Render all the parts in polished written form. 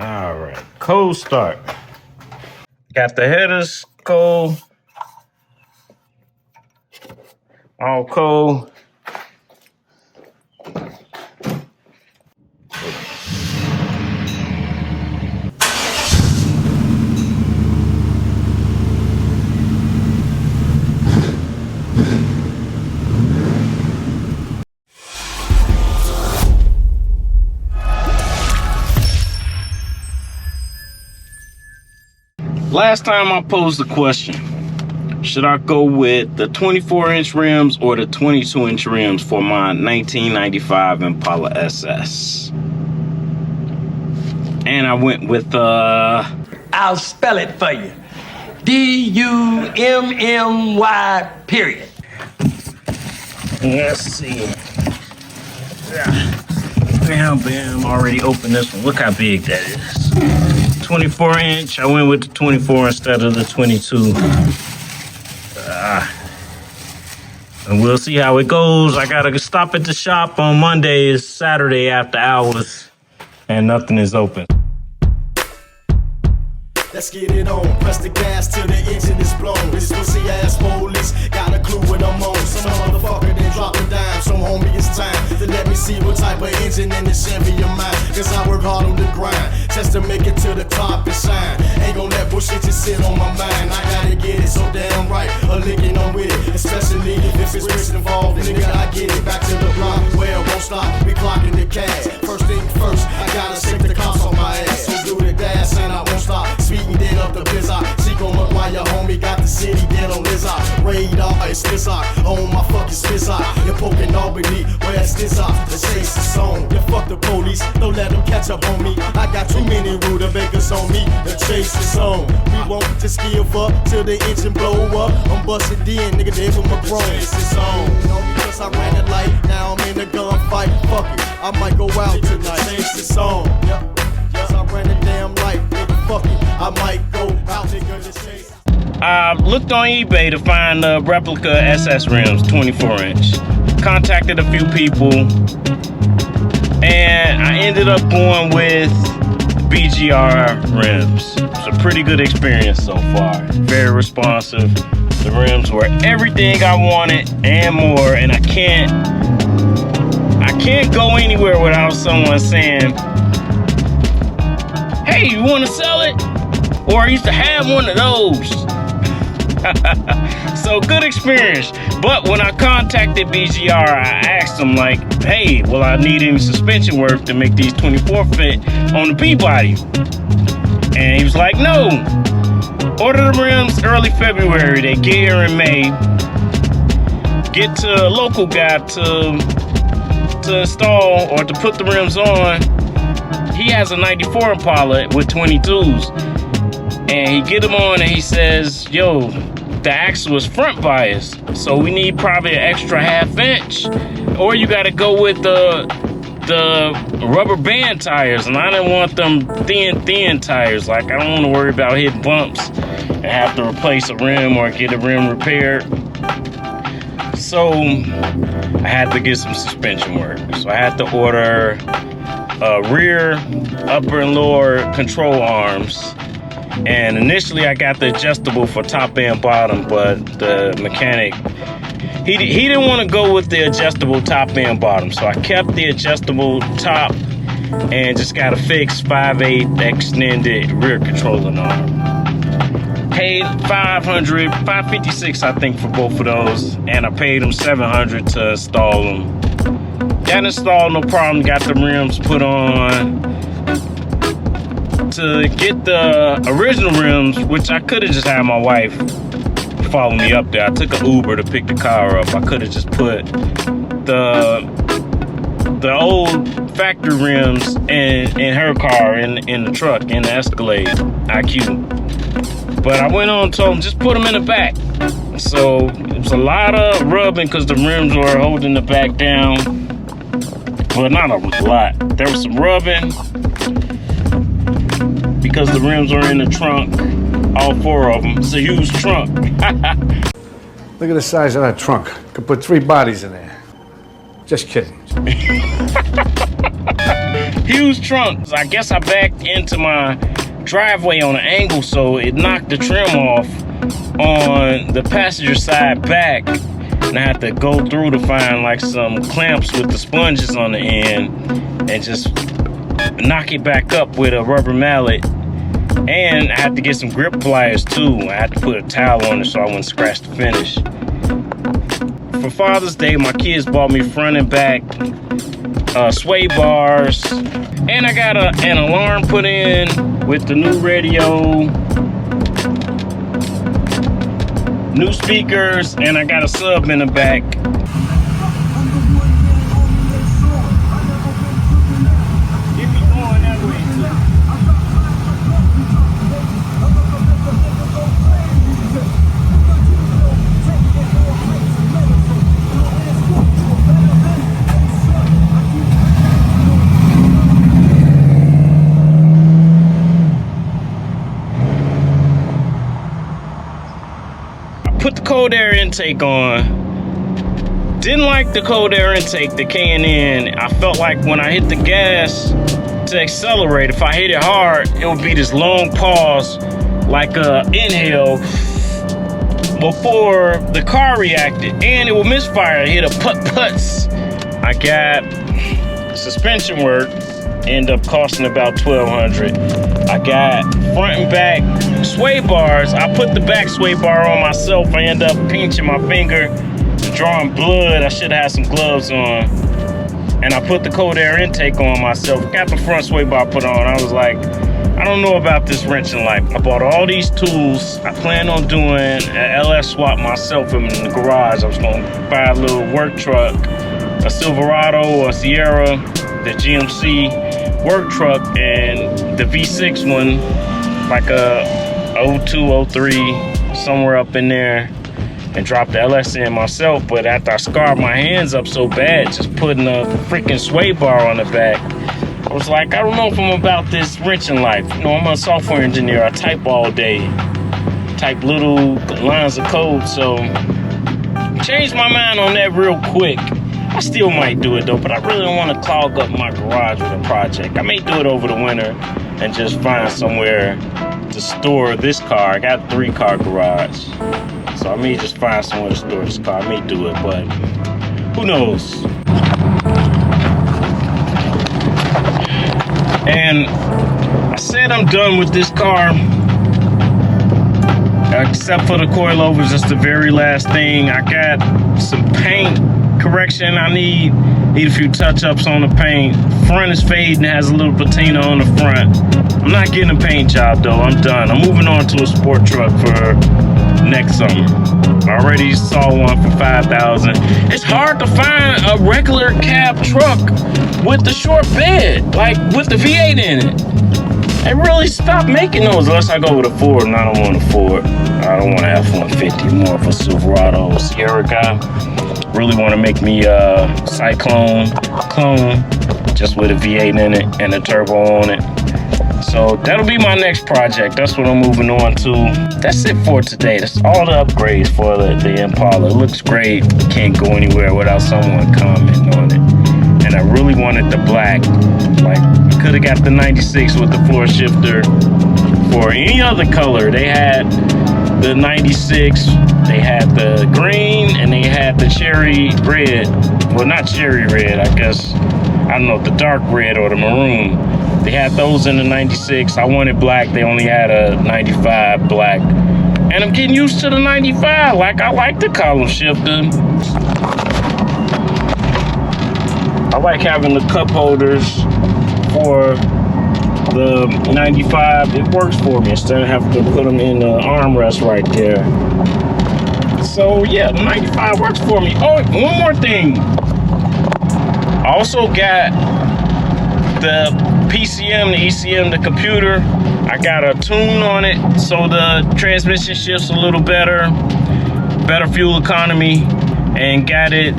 All right, cold start. Got the headers cold, all cold. Last time I posed the question, should I go with the 24-inch rims or the 22-inch rims for my 1995 Impala SS? And I went with I'll spell it for you. D-U-M-M-Y period. Let's see. Bam, already opened this one. Look how big that is. 24-inch. I went with the 24 instead of the 22. And we'll see how it goes. I gotta stop at the shop on Monday. It's Saturday after hours, and nothing is open. Let's get it on, press the gas till the engine is blown. This pussy ass police got a clue what I'm on. Some motherfucker then drop a dime, so homie it's time to let me see what type of engine in the Chevy of mine. Cause I work hard on the grind, just to make it to the top and shine. Ain't gon' let bullshit just sit on my mind. I gotta get it so damn right, a licking on with it. Especially if it's risk involved, nigga I get it back to the block where it won't stop, we clocking the cash. First thing first, I gotta shake the cops on my ass. So do the dash and I won't stop. Speeding dead up the blizzard. She gon' look while your homie got the city dead on Lizard. Radar, it's Lizard. On my fucking Spizzard. You're poking Albany, where's Lizard? The chase is on. You fuck the police, don't let them catch up on me. I got too many rudabakers on me. The chase is on. We won't just give up till the engine blow up. I'm busted in, nigga, dead with my grown. The chase is on. You know, because I ran the light, now I'm in a gunfight. Fuck it, I might go out tonight. The chase is on. Yep. Yes, I ran the damn light, nigga, fuck it. I might go out, nigga, the chase. I looked on eBay to find the Replica SS rims, 24-inch. Contacted a few people, and I ended up going with BGR rims. It's a pretty good experience so far. Very responsive. The rims were everything I wanted and more, and I can't go anywhere without someone saying, "Hey, you want to sell it?" Or I used to have one of those. So good experience. But when I contacted BGR, I asked them like, "Hey, will I need any suspension work to make these 24 fit on the Peabody?" And he was like, "No. Order the rims early February. They get here in May. Get to a local guy to install or to put the rims on. He has a 94 Impala with 22s. And he get them on and he says, yo, the axle is front biased. So we need probably an extra ½ inch. Or you gotta go with the rubber band tires. And I didn't want them thin tires. Like I don't want to worry about hitting bumps and have to replace a rim or get a rim repaired. So I had to get some suspension work. So I had to order rear, upper and lower control arms. And initially I got the adjustable for top and bottom, but the mechanic, he didn't want to go with the adjustable top and bottom. So I kept the adjustable top and just got a fixed 5/8 extended rear controlling arm. Paid $556 I think for both of those, and I paid them $700 to install them. Got installed, no problem. Got the rims put on. To get the original rims, which I could have just had my wife follow me up there. I took an Uber to pick the car up. I could have just put the old factory rims in her car in the truck, in the Escalade IQ. But I went on and told them, just put them in the back. So it was a lot of rubbing because the rims were holding the back down. Well, not a lot. There was some rubbing because the rims were in the trunk. All four of them. It's a huge trunk. Look at the size of that trunk. Could put 3 bodies in there. Just kidding. Huge trunk. I guess I backed into my driveway on an angle, so it knocked the trim off on the passenger side back. And I had to go through to find like some clamps with the sponges on the end and just knock it back up with a rubber mallet. And I had to get some grip pliers too. I had to put a towel on it so I wouldn't scratch the finish. For Father's Day, my kids bought me front and back sway bars. And I got an alarm put in with the new radio, new speakers, and I got a sub in the back. Put the cold air intake on. Didn't like the cold air intake, the K&N. I felt like when I hit the gas to accelerate, if I hit it hard, it would be this long pause, like a inhale before the car reacted, and it would misfire. It hit a putts. I got suspension work, end up costing about $1,200. I got front and back sway bars. I put the back sway bar on myself. I end up pinching my finger, drawing blood. I should have had some gloves on. And I put the cold air intake on myself. Got the front sway bar put on. I was like, I don't know about this wrenching life. I bought all these tools. I plan on doing an LS swap myself in the garage. I was gonna buy a little work truck, a Silverado or a Sierra, the GMC work truck, and the V6 one, like a 02, 03, somewhere up in there, and drop the LS in myself. But after I scarred my hands up so bad, just putting a freaking sway bar on the back, I was like, I don't know if I'm about this wrenching life. You know, I'm a software engineer. I type all day, type little lines of code. So changed my mind on that real quick. I still might do it though, but I really don't want to clog up my garage with a project. I may do it over the winter and just find somewhere to store this car. I got a 3-car garage, so I may just find somewhere to store this car. I may do it, but who knows? And I said I'm done with this car, except for the coilovers. That's the very last thing. I got some paint correction I need a few touch-ups on the paint. Front is fading, has a little patina on the front. I'm not getting a paint job though. I'm done. I'm moving on to a sport truck for next summer. I already saw one for $5,000. It's hard to find a regular cab truck with the short bed, like with the V8 in it. They really stopped making those unless I go with a Ford, and I don't want a Ford. I don't want an F-150, more of a Silverado or Sierra guy. Really want to make me a Cyclone clone, just with a V8 in it and a turbo on it. So that'll be my next project. That's what I'm moving on to. That's it for today. That's all the upgrades for the Impala. It looks great. Can't go anywhere without someone commenting on it. And I really wanted the black. Like, could have got the 96 with the floor shifter for any other color. They had the 96, they had the green, and they had the cherry red. Well, not cherry red, I guess. I don't know, the dark red or the maroon. They had those in the 96. I wanted black. They only had a 95 black. And I'm getting used to the 95. Like, I like the column shifter. I like having the cup holders for the 95. It works for me instead of having to put them in the armrest right there. So yeah, the 95 works for me. Oh, one more thing. I also got the PCM, the ECM, the computer. I got a tune on it so the transmission shifts a little better fuel economy, and got it.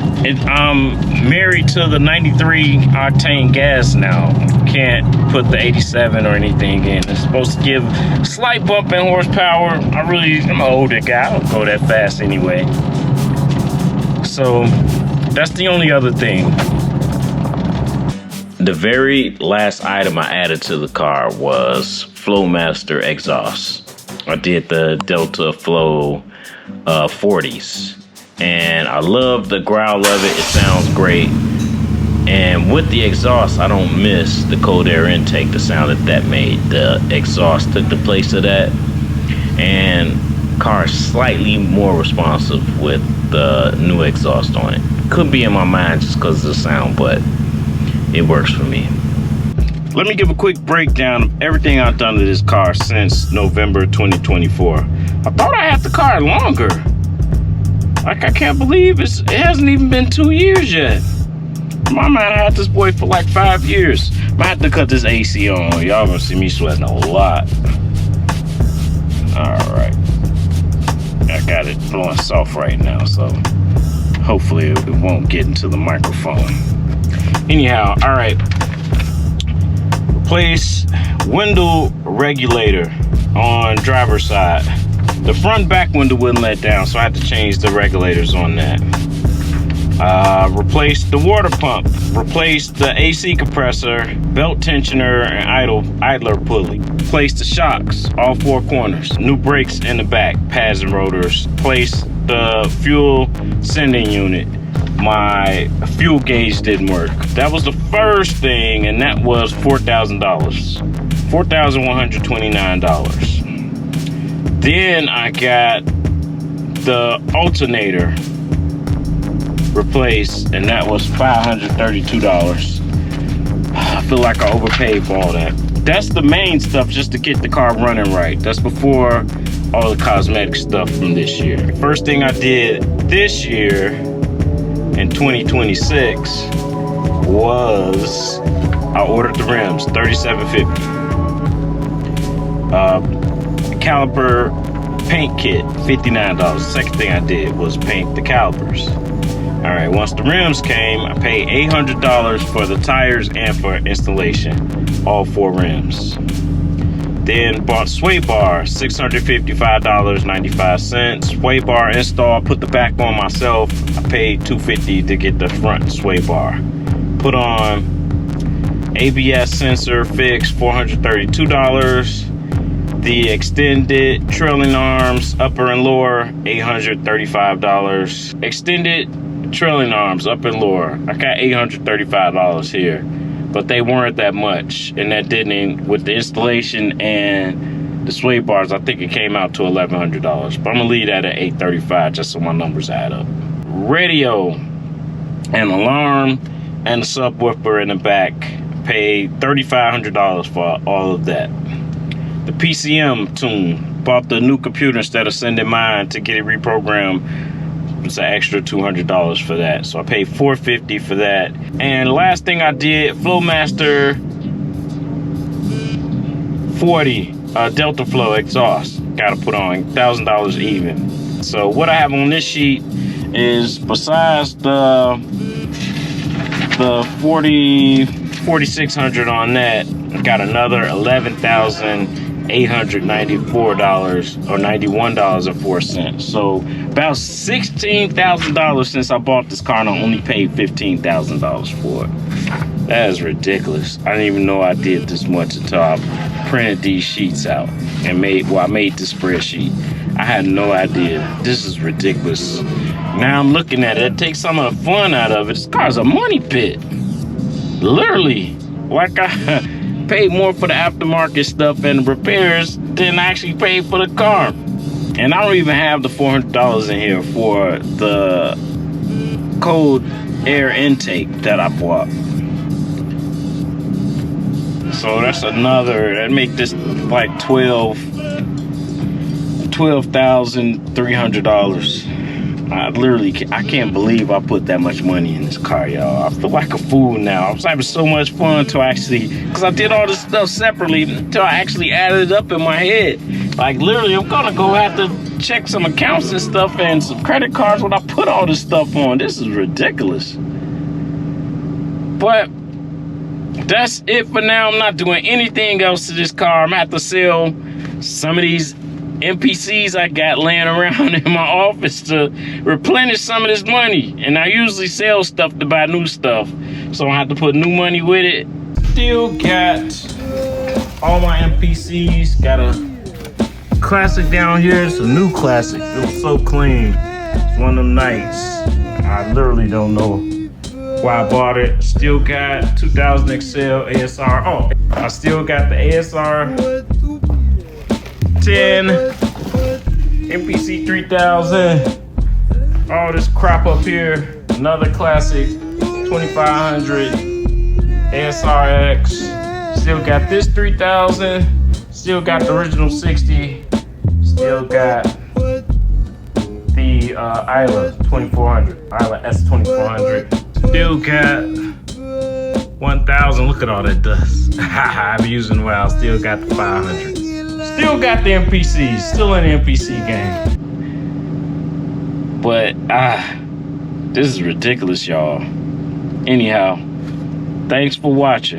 I'm married to the 93 octane gas now. Can't put the 87 or anything in. It's supposed to give a slight bump in horsepower. I'm an older guy. I don't go that fast anyway. So that's the only other thing. The very last item I added to the car was Flowmaster exhaust. I did the Delta Flow 40s, and I love the growl of it. It sounds great. And with the exhaust, I don't miss the cold air intake, the sound that made. The exhaust took the place of that. And car is slightly more responsive with the new exhaust on it. Could be in my mind just because of the sound, but it works for me. Let me give a quick breakdown of everything I've done to this car since November 2024. I thought I had the car longer. Like, I can't believe it hasn't even been 2 years yet. My man, I had this boy for like 5 years. I had to cut this AC on. Y'all gonna see me sweating a lot. Alright. I got it blowing soft right now, so hopefully it won't get into the microphone. Anyhow, alright. Replace window regulator on driver's side. The front back window wouldn't let down, so I had to change the regulators on that. Replace the water pump, replace the AC compressor, belt tensioner, and idler pulley. Replace the shocks, all 4 corners. New brakes in the back, pads and rotors. Replace the fuel sending unit. My fuel gauge didn't work. That was the first thing, and that was $4,000. $4,129. Then I got the alternator replaced, and that was $532. I feel like I overpaid for all that. That's the main stuff, just to get the car running right. That's before all the cosmetic stuff from this year. First thing I did this year in 2026 was I ordered the rims, $37.50. Caliper paint kit, $59. Second thing I did was paint the calipers. All right, once the rims came, I paid $800 for the tires and for installation, all 4 rims. Then bought sway bar, $655.95. Sway bar install, put the back on myself. I paid $250 to get the front sway bar. Put on ABS sensor fix, $432. The extended trailing arms, upper and lower, $835. Extended trailing arms, up and lower. I got $835 here, but they weren't that much, and that didn't, with the installation and the sway bars, I think it came out to $1,100. But I'm gonna leave that at $835 just so my numbers add up. Radio, an alarm, and a subwoofer in the back. Paid $3,500 for all of that. The PCM tune, bought the new computer instead of sending mine to get it reprogrammed. It's an extra $200 for that, so I paid $450 for that. And the last thing I did, Flowmaster 40 Delta Flow exhaust, gotta put on $1,000 even. So what I have on this sheet is, besides the 4,600 on that, I got another $11,894 or $91.04. So about $16,000 since I bought this car, and I only paid $15,000 for it. That is ridiculous. I didn't even know I did this much until I printed these sheets out and I made the spreadsheet. I had no idea. This is ridiculous. Now I'm looking at it, it takes some of the fun out of it. This car's a money pit. Literally. Like, I paid more for the aftermarket stuff and the repairs than I actually paid for the car. And I don't even have the $400 in here for the cold air intake that I bought. So that's another, that make this like $12,300. I can't believe I put that much money in this car, y'all. I feel like a fool now. I was having so much fun until because I did all this stuff separately until I actually added it up in my head. Like, literally, I'm gonna go have to check some accounts and stuff and some credit cards when I put all this stuff on. This is ridiculous. But that's it for now. I'm not doing anything else to this car. I'm gonna have to sell some of these NPCs I got laying around in my office to replenish some of this money. And I usually sell stuff to buy new stuff, so I have to put new money with it. Still got all my MPCs. Got a classic down here. It's a new classic. It was so clean. It's one of them nights. I literally don't know why I bought it. Still got 2000 XL ASR. Oh, I still got the ASR 10, MPC 3000. All this crap up here. Another classic 2500 ASRX. Still got this 3000. Still got the original 60. Still got the Isla 2400. Isla S2400. Still got 1000. Look at all that dust. I've been using a while. Still got the 500. Still got the MPCs. Still in the MPC game. But this is ridiculous, y'all. Anyhow, thanks for watching.